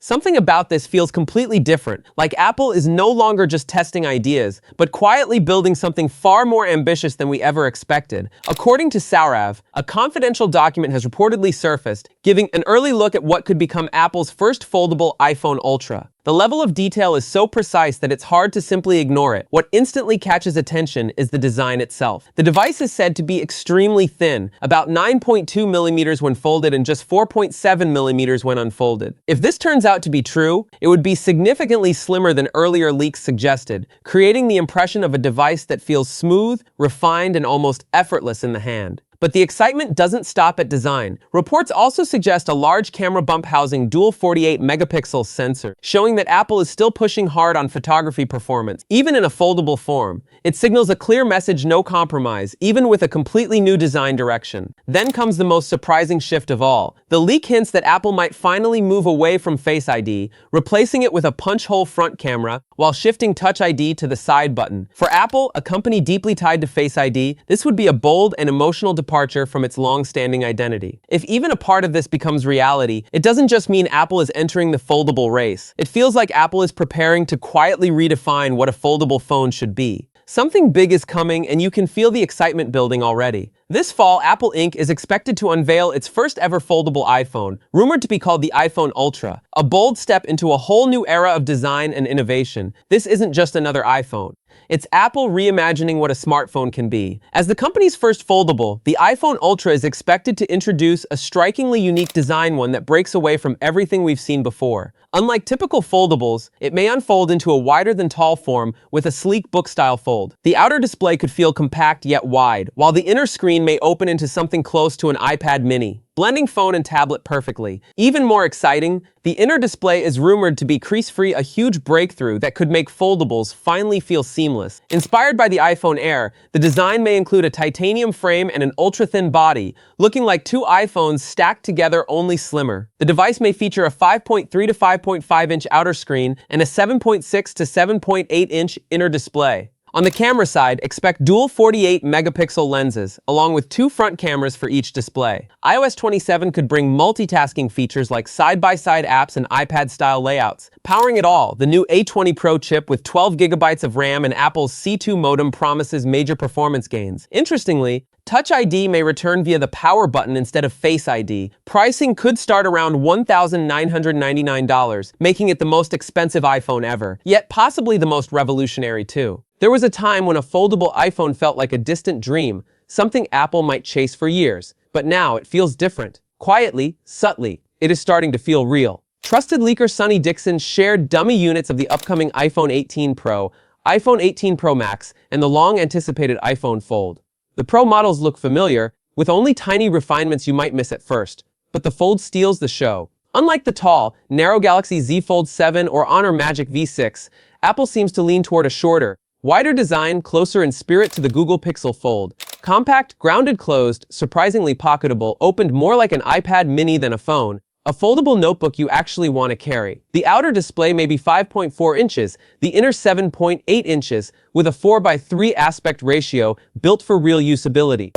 Something about this feels completely different, like Apple is no longer just testing ideas, but quietly building something far more ambitious than we ever expected. According to Saurav, a confidential document has reportedly surfaced, giving an early look at what could become Apple's first foldable iPhone Ultra. The level of detail is so precise that it's hard to simply ignore it. What instantly catches attention is the design itself. The device is said to be extremely thin, about 9.2 millimeters when folded and just 4.7 millimeters when unfolded. If this turns out to be true, it would be significantly slimmer than earlier leaks suggested, creating the impression of a device that feels smooth, refined, and almost effortless in the hand. But the excitement doesn't stop at design. Reports also suggest a large camera bump housing dual 48-megapixel sensor, showing that Apple is still pushing hard on photography performance, even in a foldable form. It signals a clear message: no compromise, even with a completely new design direction. Then comes the most surprising shift of all. The leak hints that Apple might finally move away from Face ID, replacing it with a punch-hole front camera, while shifting Touch ID to the side button. For Apple, a company deeply tied to Face ID, this would be a bold and emotional departure from its long-standing identity. If even a part of this becomes reality, it doesn't just mean Apple is entering the foldable race. It feels like Apple is preparing to quietly redefine what a foldable phone should be. Something big is coming, and you can feel the excitement building already. This fall, Apple Inc. is expected to unveil its first ever foldable iPhone, rumored to be called the iPhone Ultra, a bold step into a whole new era of design and innovation. This isn't just another iPhone. It's Apple reimagining what a smartphone can be. As the company's first foldable, the iPhone Ultra is expected to introduce a strikingly unique design, one that breaks away from everything we've seen before. Unlike typical foldables, it may unfold into a wider-than-tall form with a sleek book-style fold. The outer display could feel compact yet wide, while the inner screen may open into something close to an iPad mini, blending phone and tablet perfectly. Even more exciting, the inner display is rumored to be crease-free, a huge breakthrough that could make foldables finally feel seamless. Inspired by the iPhone Air, the design may include a titanium frame and an ultra-thin body, looking like two iPhones stacked together, only slimmer. The device may feature a 5.3 to 5.5-inch outer screen and a 7.6 to 7.8-inch inner display. On the camera side, expect dual 48-megapixel lenses, along with two front cameras for each display. iOS 27 could bring multitasking features like side-by-side apps and iPad-style layouts. Powering it all, the new A20 Pro chip with 12 gigabytes of RAM and Apple's C2 modem promises major performance gains. Interestingly, Touch ID may return via the power button instead of Face ID. Pricing could start around $1,999, making it the most expensive iPhone ever, yet possibly the most revolutionary too. There was a time when a foldable iPhone felt like a distant dream, something Apple might chase for years, but now it feels different. Quietly, subtly, it is starting to feel real. Trusted leaker Sonny Dixon shared dummy units of the upcoming iPhone 18 Pro, iPhone 18 Pro Max, and the long-anticipated iPhone Fold. The Pro models look familiar, with only tiny refinements you might miss at first, but the Fold steals the show. Unlike the tall, narrow Galaxy Z Fold 7 or Honor Magic V6, Apple seems to lean toward a shorter, wider design, closer in spirit to the Google Pixel Fold. Compact, grounded, closed, surprisingly pocketable, opened more like an iPad mini than a phone, a foldable notebook you actually want to carry. The outer display may be 5.4 inches, the inner 7.8 inches, with a 4:3 aspect ratio built for real usability.